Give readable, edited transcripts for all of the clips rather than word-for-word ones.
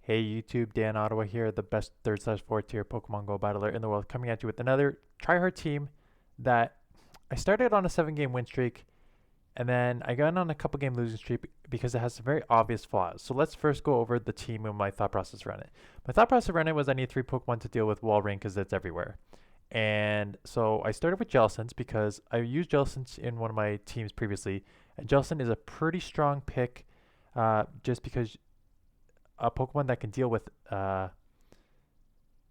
Hey YouTube, Dan Ottawa here, the best 3rd/4th tier Pokemon Go battler in the world, coming at you with another tryhard team that I started on a 7 game win streak and then I got on a couple game losing streak because it has some very obvious flaws. So let's first go over the team and my thought process around it. My thought process around it was I need 3 Pokemon to deal with Walrein because it's everywhere. And so I started with Jellicent because I used Jellicent in one of my teams previously. And Jellicent is a pretty strong pick just because a Pokemon that can deal with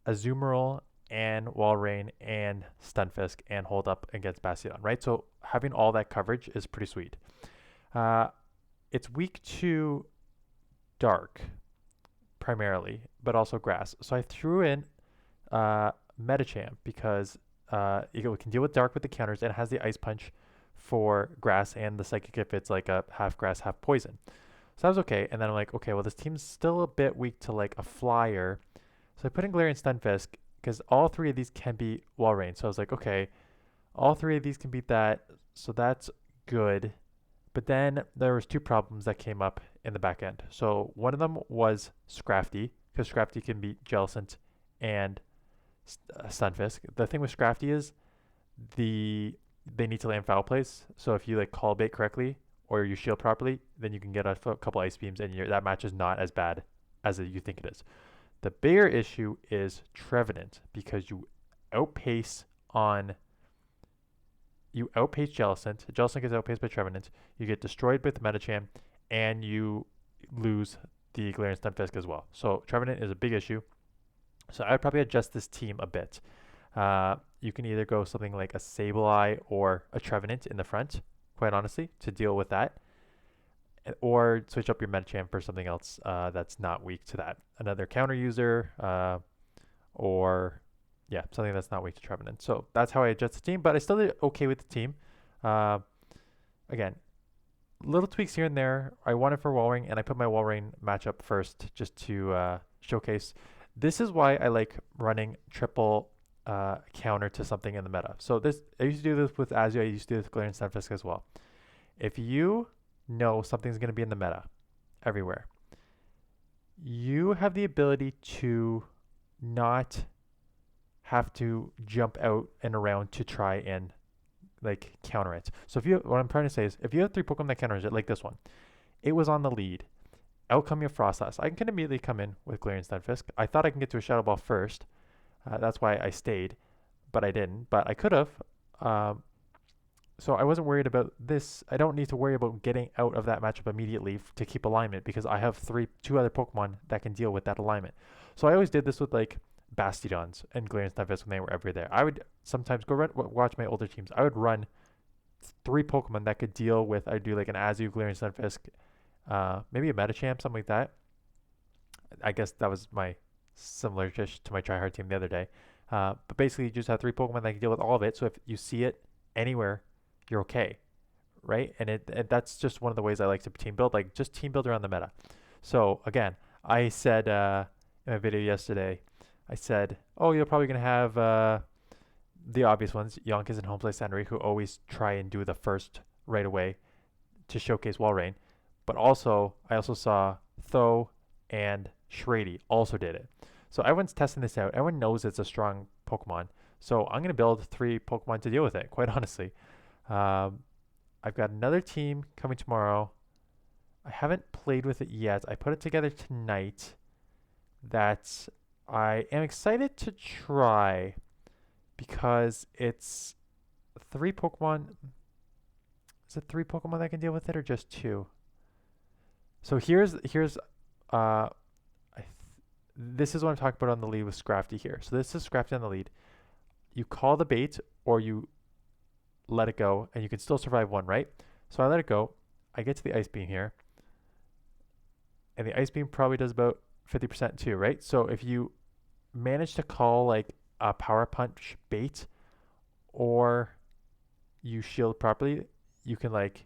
Azumarill and Walrein and Stunfisk and hold up against Bastion, right? So having all that coverage is pretty sweet. Uh, it's weak to Dark primarily, but also Grass. So I threw in Metachamp because it can deal with Dark with the counters and it has the Ice Punch for Grass and the Psychic if it's like a half Grass, half Poison. So that was okay. And then I'm like, okay, well, this team's still a bit weak to like a flyer. So I put in Galarian Stunfisk because all three of these can beat Walrein. So I was like, okay, all three of these can beat that. So that's good. But then there was two problems that came up in the back end. So one of them was Scrafty because Scrafty can beat Jellicent and Stunfisk. The thing with Scrafty is they need to land foul plays. So if you like call bait correctly, or you shield properly, then you can get a couple ice beams, and that match is not as bad as you think it is. The bigger issue is Trevenant because you outpace Jellicent. Jellicent gets outpaced by Trevenant. You get destroyed with Metacham, and you lose the Galarian Stunfisk as well. So Trevenant is a big issue. So I would probably adjust this team a bit. You can either go something like a Sableye or a Trevenant in the front, quite honestly, to deal with that. Or switch up your Metachamp for something else that's not weak to that. Another counter user, or yeah, something that's not weak to Trevenant. So that's how I adjust the team, but I still did okay with the team. Again, little tweaks here and there. I wanted for Walrein, and I put my Walrein matchup first just to showcase. This is why I like running triple counter to something in the meta. So I used to do this with Azio. I used to do this with Galarian Stunfisk as well. If you know something's going to be in the meta everywhere, you have the ability to not have to jump out and around to try and like counter it. So what I'm trying to say is, if you have 3 Pokemon that counters it, like this one, it was on the lead. Out come your Froslass. I can immediately come in with Galarian Stunfisk. I thought I can get to a Shadow Ball first. That's why I stayed, but I didn't. But I could have. So I wasn't worried about this. I don't need to worry about getting out of that matchup immediately to keep alignment because I have two other Pokemon that can deal with that alignment. So I always did this with like Bastiodons and Galarian Stunfisk when they were everywhere. I would sometimes watch my older teams. I would run 3 Pokemon that could deal with. I'd do like an Azu, Galarian Stunfisk, maybe a Metachamp, something like that. I guess that was my similar to my tryhard team the other day. But basically, you just have 3 Pokemon that can deal with all of it. So if you see it anywhere, you're okay, right? And that's just one of the ways I like to team build, like just team build around the meta. So again, I said in my video yesterday, I said, oh, you're probably going to have the obvious ones, Yonkers and Homeplay Sandry, who always try and do the first right away to showcase Walrein. But also, I also saw Tho and Shrady also did it. So everyone's testing this out. Everyone knows it's a strong Pokemon. So I'm going to build 3 Pokemon to deal with it, quite honestly. I've got another team coming tomorrow. I haven't played with it yet. I put it together tonight that I am excited to try because it's 3 Pokemon. Is it 3 Pokemon that can deal with it or just 2? So here's this is what I'm talking about on the lead with Scrafty here. So this is Scrafty on the lead. You call the bait or you let it go, and you can still survive one, right? So I let it go. I get to the Ice Beam here, and the Ice Beam probably does about 50% too, right? So if you manage to call like a Power Punch bait or you shield properly, you can like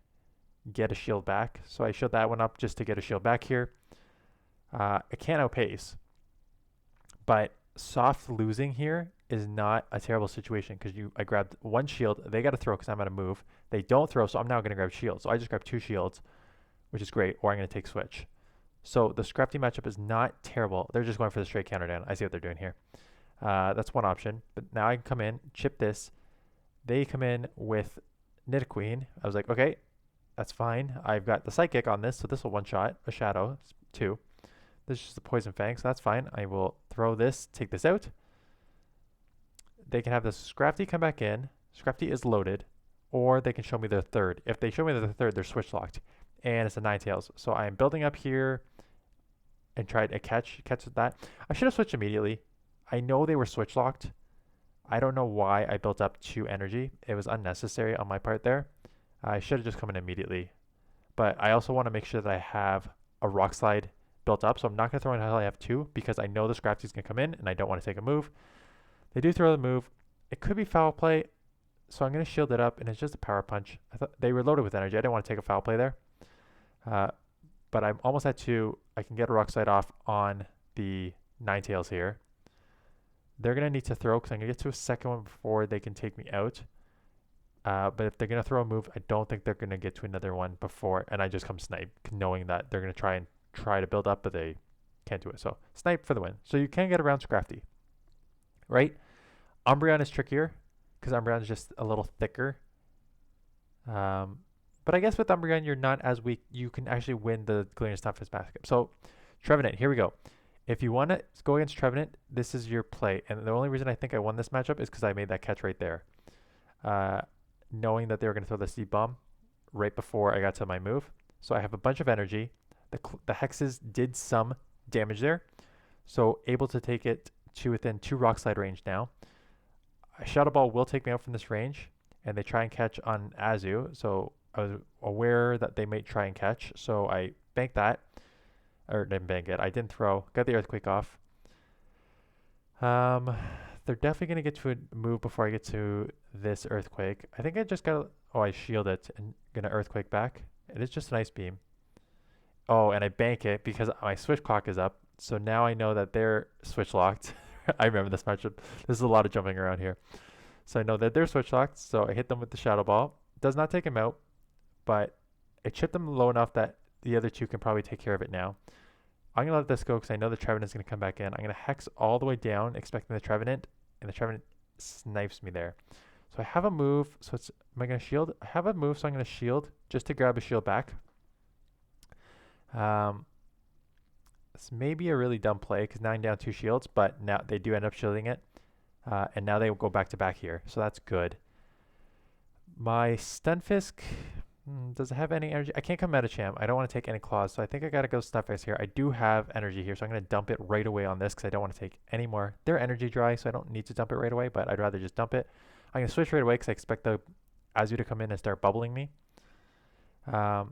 get a shield back. So I showed that one up just to get a shield back here. It can't outpace, but soft losing here is not a terrible situation because I grabbed 1 shield. They got to throw because I'm out of move. They don't throw, so I'm now going to grab shield. So I just grabbed 2 shields, which is great, or I'm going to take switch. So the Scrafty matchup is not terrible. They're just going for the straight counter down. I see what they're doing here. That's one option. But now I can come in, chip this. They come in with Nidoqueen. I was like, okay, that's fine. I've got the Psychic on this, so this will one-shot a Shadow. It's 2. This is just a Poison Fang, so that's fine. I will throw this, take this out. They can have the Scrafty come back in. Scrafty is loaded. Or they can show me their third. If they show me their third, they're switch locked. And it's a Ninetales. So I am building up here and try to catch that. I should have switched immediately. I know they were switch locked. I don't know why I built up 2 energy. It was unnecessary on my part there. I should have just come in immediately. But I also want to make sure that I have a Rock Slide built up. So I'm not going to throw in until I have 2 because I know the Scrafty's going to come in and I don't want to take a move. They do throw the move. It could be foul play. So I'm going to shield it up and it's just a power punch. I thought they were loaded with energy. I didn't want to take a foul play there. But I'm almost at 2. I can get a Rock Slide off on the Ninetales here. They're going to need to throw because I'm going to get to a second one before they can take me out. But if they're going to throw a move, I don't think they're going to get to another one before. And I just come snipe, knowing that they're going to try to build up, but they can't do it. So snipe for the win. So you can get around Scrafty, right? Umbreon is trickier because Umbreon is just a little thicker. But I guess with Umbreon, you're not as weak. You can actually win the Galarian Stunfisk matchup. So Trevenant, here we go. If you want to go against Trevenant, this is your play. And the only reason I think I won this matchup is because I made that catch right there. Knowing that they were going to throw the Seed Bomb right before I got to my move. So I have a bunch of energy. The Hexes did some damage there. So able to take it to within 2 Rock Slide range now. A Shadow Ball will take me out from this range. And they try and catch on Azu. So I was aware that they might try and catch. So I banked that. Or didn't bank it. I didn't throw. Got the Earthquake off. They're definitely going to get to a move before I get to this Earthquake. I think I just got... Oh, I shield it and going to Earthquake back. It is just an Ice Beam. Oh, and I bank it because my switch clock is up. So now I know that they're switch locked. I remember this matchup. There's a lot of jumping around here. So I know that they're switch locked. So I hit them with the Shadow Ball. Does not take them out. But it chipped them low enough that the other 2 can probably take care of it now. I'm going to let this go because I know the Trevenant is going to come back in. I'm going to Hex all the way down, expecting the Trevenant, and the Trevenant snipes me there. So I have a move. So it's, am I going to shield? I have a move, so I'm going to shield just to grab a shield back. This may be a really dumb play because now I'm down 2 shields, but now they do end up shielding it. And now they will go back to back here. So that's good. My Stunfisk... does it have any energy? I can't come Medicham. I don't want to take any claws, so I think I got to go Stunfisk here. I do have energy here, so I'm going to dump it right away on this because I don't want to take any more. They're energy dry, so I don't need to dump it right away, but I'd rather just dump it. I'm going to switch right away because I expect the Azu to come in and start bubbling me. And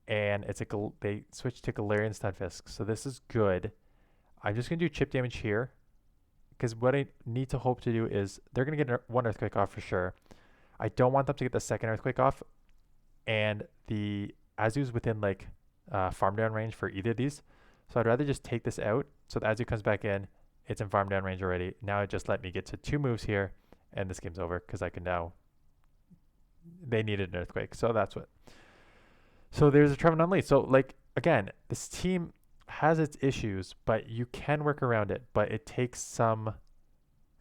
it's they switch to Galarian Stunfisk, so this is good. I'm just going to do chip damage here because what I need to hope to do is they're going to get 1 Earthquake off for sure. I don't want them to get the 2nd Earthquake off. And the Azu's within like farm down range for either of these. So I'd rather just take this out. So the Azu comes back in. It's in farm down range already. Now it just let me get to 2 moves here. And this game's over because I can now... They needed an Earthquake. So that's what... So there's a Trevenant lead. So like, again, this team has its issues, but you can work around it. But it takes some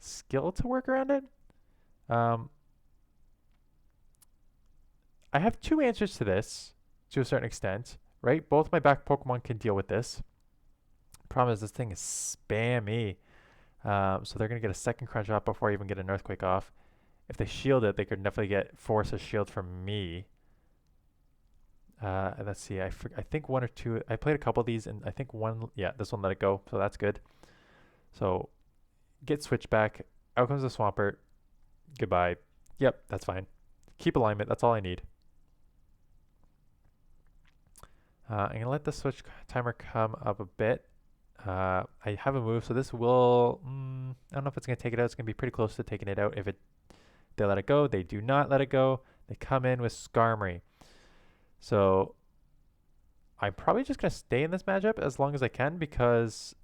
skill to work around it. I have 2 answers to this, to a certain extent, right? Both my back Pokemon can deal with this. Problem is this thing is spammy. So they're going to get a 2nd Crunch off before I even get an Earthquake off. If they shield it, they could definitely force a shield from me. Let's see, I think 1 or 2, I played a couple of these, and I think this one let it go, so that's good. So, get switched back, out comes the Swampert, goodbye. Yep, that's fine. Keep alignment, that's all I need. I'm going to let the switch timer come up a bit. I have a move, so this will, I don't know if it's going to take it out. It's going to be pretty close to taking it out. If they let it go, they do not let it go. They come in with Skarmory. So I'm probably just going to stay in this matchup as long as I can because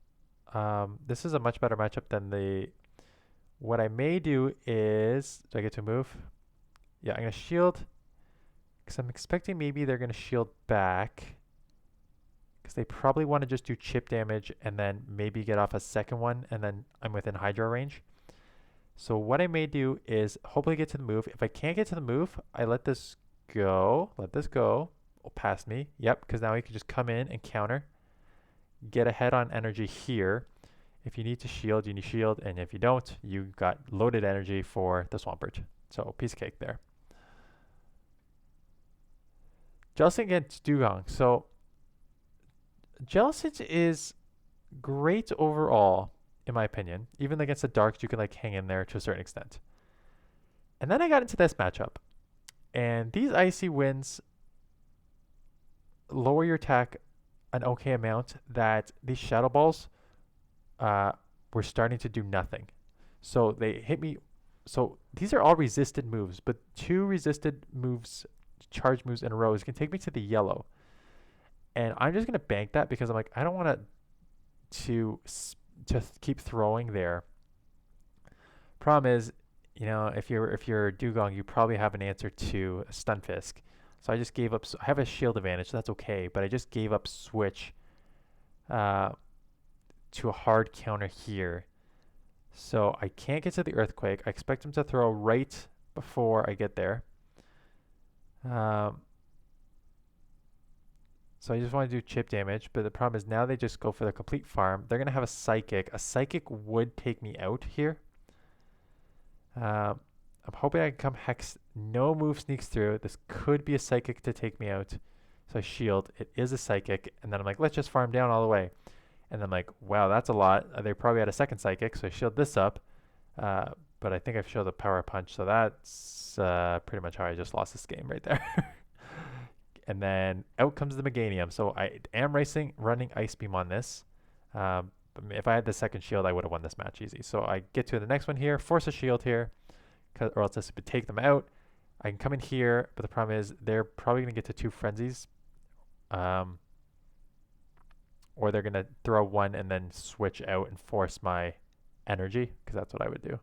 this is a much better matchup than what I may do is, do I get to move? Yeah, I'm going to shield because I'm expecting maybe they're going to shield back. because they probably want to just do chip damage and then maybe get off a second one, and then I'm within Hydro range. So what I may do is hopefully get to the move. If I can't get to the move, I let this go. Let this go. Oh, past me. Yep, because now he can just come in and counter. Get ahead on energy here. If you need to shield, you need shield. And if you don't, you got loaded energy for the Swampert. So piece of cake there. Jellicent against Dugong. So Jellicent is great overall, in my opinion. Even against the Darks, you can like hang in there to a certain extent. And then I got into this matchup. And these Icy Winds lower your attack an okay amount that these Shadow Balls were starting to do nothing. So they hit me. So these are all resisted moves, but 2 resisted moves, charge moves in a row is going to take me to the yellow. And I'm just going to bank that because I'm like, I don't want to keep throwing there. Problem is, you know, if you're Dugong, you probably have an answer to Stunfisk. So I just gave up. I have a shield advantage, so that's okay. But I just gave up switch to a hard counter here. So I can't get to the Earthquake. I expect him to throw right before I get there. So I just want to do chip damage. But the problem is now they just go for the complete farm. They're going to have a Psychic. A Psychic would take me out here. I'm hoping I can come Hex. No move sneaks through. This could be a Psychic to take me out. So I shield. It is a Psychic. And then I'm like, let's just farm down all the way. And I'm like, wow, that's a lot. They probably had a second Psychic. So I shield this up. But I think I've showed the Power Punch. So that's pretty much how I just lost this game right there. And then out comes the Meganium. So I am running Ice Beam on this. But if I had the second shield, I would have won this match easy. So I get to the next one here, force a shield here, or else this would take them out. I can come in here, but the problem is they're probably going to get to 2 Frenzies. Or they're going to throw one and then switch out and force my energy, because that's what I would do.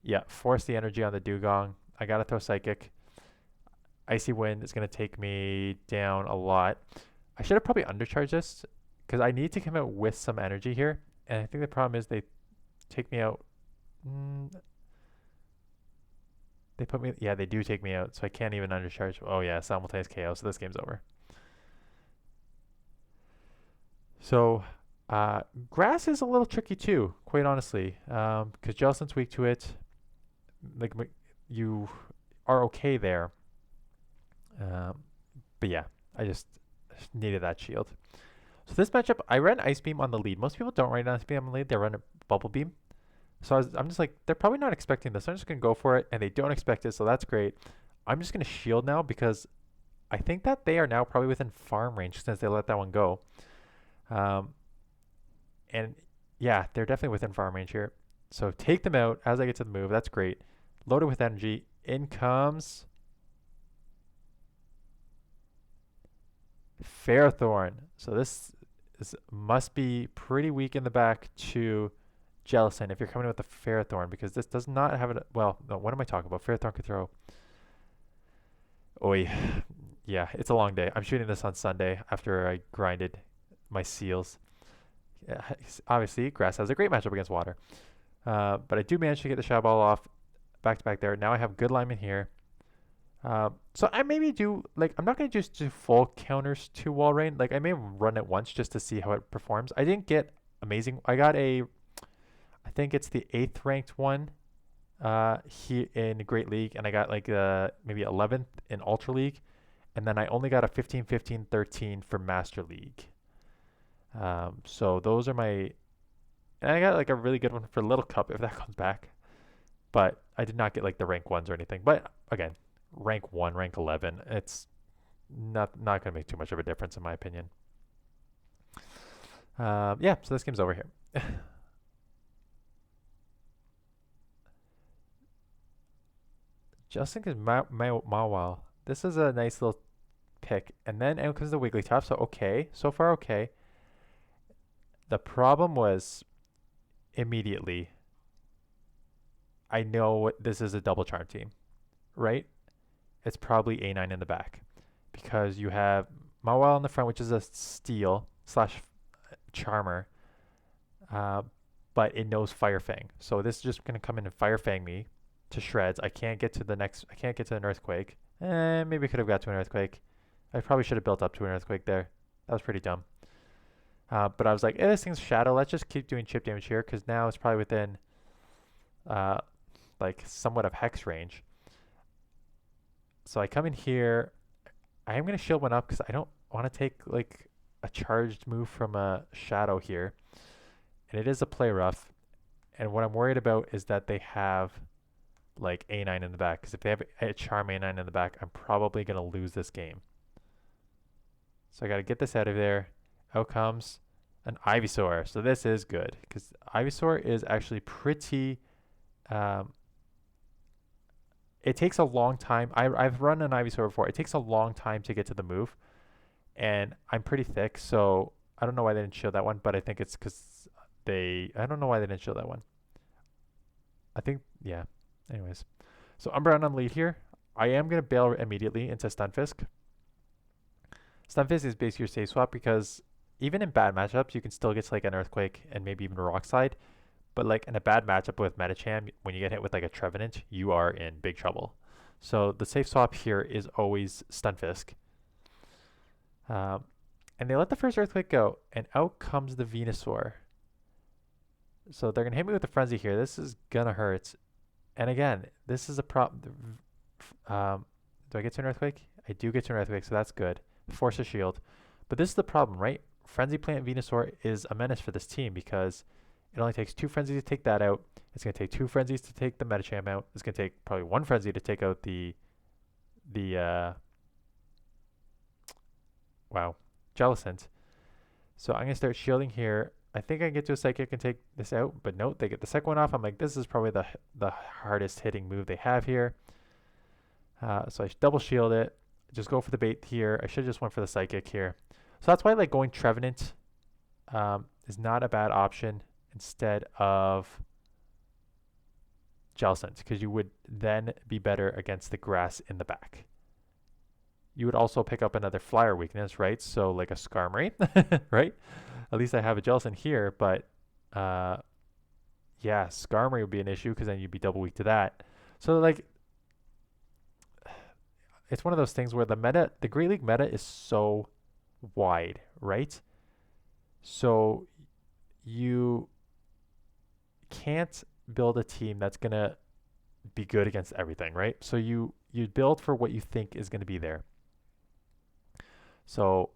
Yeah, force the energy on the Dugong. I got to throw Psychic. Icy Wind is going to take me down a lot. I should have probably undercharged this, because I need to come out with some energy here. And I think the problem is they take me out. They put me, yeah, they do take me out. So I can't even undercharge. Oh yeah, simultaneous KO. So this game's over. So grass is a little tricky too, quite honestly. Because Jellicent's weak to it. Like you are okay there. But yeah, I just needed that shield. So this matchup, I ran Ice Beam on the lead. Most people don't run Ice Beam on the lead. They run a Bubble Beam. So I'm just like, they're probably not expecting this. I'm just going to go for it, and they don't expect it, so that's great. I'm just going to shield now because I think that they are now probably within farm range since they let that one go. And yeah, they're definitely within farm range here. So take them out as I get to the move. That's great. Loaded with energy. In comes Fairthorn. So this must be pretty weak in the back to Jellicent if you're coming with the Fairthorn, because this does not have it. Well, no, what am I talking about? Fairthorn could throw. Oi. Yeah, it's a long day. I'm shooting this on Sunday after I grinded my seals. Yeah, obviously, grass has a great matchup against water. But I do manage to get the Shadow Ball off back to back there. Now I have good linemen here. So I maybe do, like, I'm not going to just do full counters to Walrein. Like, I may run it once just to see how it performs. I didn't get amazing. I got I think it's the 8th ranked one here in Great League, and I got like maybe 11th in Ultra League, and then I only got a 15, 15, 13 for Master League. So those are my, and I got like a really good one for Little Cup if that comes back, but I did not get like the rank 1s or anything. But again, rank 1, rank 11, it's not going to make too much of a difference in my opinion. Yeah, so this game's over here. Justin is Mawile. This is a nice little pick. And then out comes the Wigglytuff. So okay. So far okay. The problem was immediately I know this is a double charm team, right? It's probably A9 in the back because you have Mawile in the front, which is a steel slash charmer, uh, but it knows Fire Fang. So this is just gonna come in and Fire Fang me to shreds. I can't get to the next. I can't get to an earthquake. Maybe I could have got to an earthquake. I probably should have built up to an earthquake there. That was pretty dumb. But I was like, this thing's shadow. Let's just keep doing chip damage here because now it's probably within like somewhat of hex range. So I come in here. I am going to shield one up because I don't want to take like a charged move from a shadow here. And it is a play rough. And what I'm worried about is that they have like A9 in the back. Because if they have a charm A9 in the back, I'm probably going to lose this game. So I got to get this out of there. Out comes an Ivysaur. So this is good because Ivysaur is actually pretty... it takes a long time. I've run an Ivysaur before. It takes a long time to get to the move. And I'm pretty thick, so I don't know why they didn't show that one, but I think it's because I don't know why they didn't show that one. I think, yeah. Anyways. So Umbreon on lead here. I am going to bail immediately into Stunfisk. Stunfisk is basically your safe swap because even in bad matchups, you can still get to like an Earthquake and maybe even a Rock Slide. But like in a bad matchup with Medicham, when you get hit with like a Trevenant, you are in big trouble. So the safe swap here is always Stunfisk. And they let the first Earthquake go, and out comes the Venusaur. So they're going to hit me with the Frenzy here. This is going to hurt. And again, this is a problem. Do I get to an Earthquake? I do get to an Earthquake, so that's good. Force a Shield. But this is the problem, right? Frenzy Plant Venusaur is a menace for this team because it only takes 2 Frenzies to take that out. It's going to take 2 Frenzies to take the Medicham out. It's going to take probably 1 Frenzy to take out the Jellicent. So I'm going to start shielding here. I think I can get to a Psychic and take this out, but nope, they get the second one off. I'm like, this is probably the hardest hitting move they have here. So I double shield it. Just go for the bait here. I should have just went for the Psychic here. So that's why like going Trevenant is not a bad option instead of Jellicent, because you would then be better against the grass in the back. You would also pick up another flyer weakness, right? So like a Skarmory, right? At least I have a Jellicent here, but yeah, Skarmory would be an issue because then you'd be double weak to that. So like, it's one of those things where the Great League meta is so wide, right? So you can't build a team that's going to be good against everything, right? So you build for what you think is going to be there. So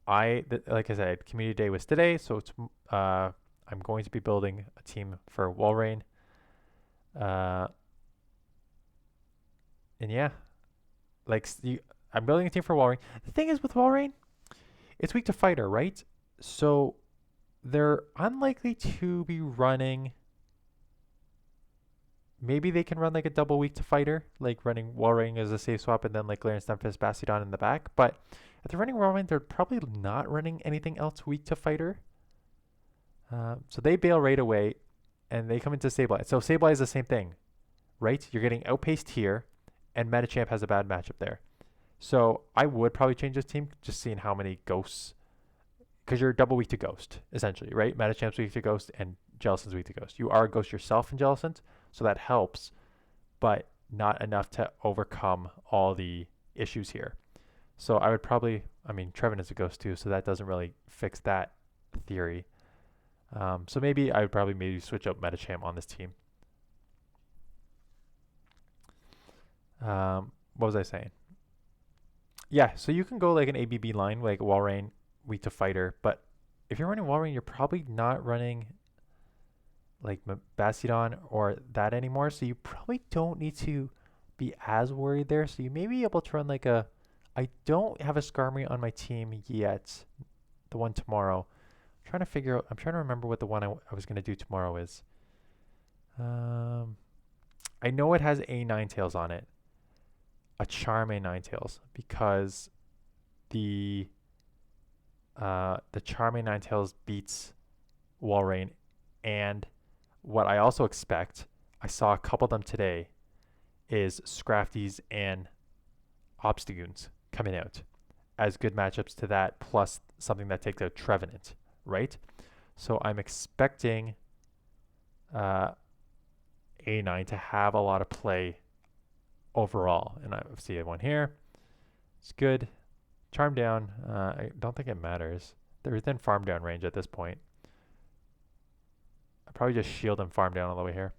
like I said, community day was today, so it's I'm going to be building a team for Walrein. And yeah, like I'm building a team for Walrein. The thing is with Walrein, it's weak to fighter, right? So they're unlikely to be running. Maybe they can run like a double weak to fighter, like running Walrein as a safe swap and then like Galarian Stunfisk Bastiodon in the back. But if they're running Walrein, they're probably not running anything else weak to fighter. So they bail right away and they come into Sableye. So Sableye is the same thing, right? You're getting outpaced here and Medicham has a bad matchup there. So I would probably change this team, just seeing how many ghosts, because you're double weak to Ghost, essentially, right? Medicham's weak to Ghost and Jellicent's weak to Ghost. You are a Ghost yourself in Jellicent, so that helps, but not enough to overcome all the issues here. So I would probably, I mean, Trevenant is a Ghost too, so that doesn't really fix that theory. So maybe I would probably switch out Medicham on this team. What was I saying? Yeah, so you can go like an ABB line, like Walrein, weak to fighter, but if you're running Walrein, you're probably not running like Bastiodon or that anymore, so you probably don't need to be as worried there. So you may be able to run like I don't have a Skarmory on my team yet, the one tomorrow. I'm trying to remember what the one I was going to do tomorrow is. I know it has a Ninetales on it, a Charm A Ninetales, because the Charm A Ninetales beats Walrein, and what I also expect, I saw a couple of them today, is Scrafties and Obstagoons coming out. as good matchups to that, plus something that takes out Trevenant, right? So I'm expecting A9 to have a lot of play overall. And I see one here. It's good. Charm down. I don't think it matters. They're within farm down range at this point. I'll probably just shield and farm down all the way here.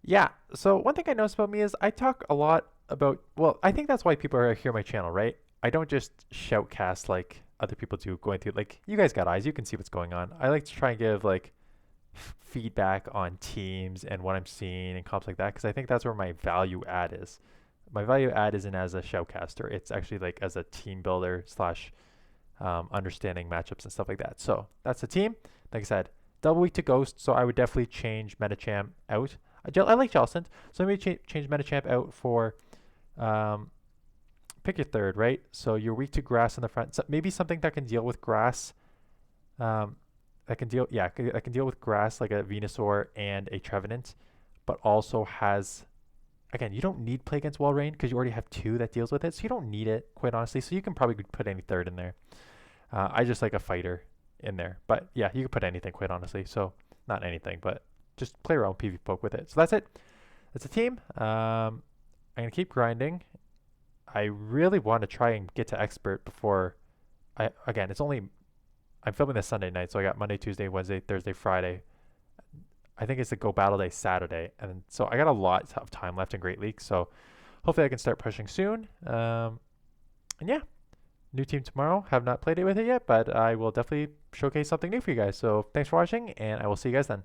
Yeah, so one thing I noticed about me is I talk a lot about, well, I think that's why people are here on my channel, right? I don't just shoutcast like other people do going through, like, you guys got eyes, you can see what's going on. I like to try and give like feedback on teams and what I'm seeing and comps like that, because I think that's where my value add is. My value add isn't as a shoutcaster, it's actually like as a team builder slash understanding matchups and stuff like that. So that's the team. Like I said, double week to Ghost, so I would definitely change Metachamp out. I like Jellicent, so maybe change Metachamp out for pick your third, right? So you're weak to grass in the front. So maybe something that can deal with grass. That can deal with grass like a Venusaur and a Trevenant, but also has, again, you don't need play against Walrein because you already have 2 that deals with it, so you don't need it, quite honestly. So you can probably put any third in there. I just like a fighter in there, but yeah, you can put anything, quite honestly. So not anything, but just play around PV poke with it. So that's it. That's a team. I'm gonna keep grinding. I really want to try and get to expert before again, I'm filming this Sunday night, so I got Monday, Tuesday, Wednesday, Thursday, Friday. I think it's the Go Battle Day Saturday, and so I got a lot of time left in Great League, so hopefully I can start pushing soon. And yeah, new team tomorrow. Have not played it with it yet, but I will definitely showcase something new for you guys. So thanks for watching, and I will see you guys then.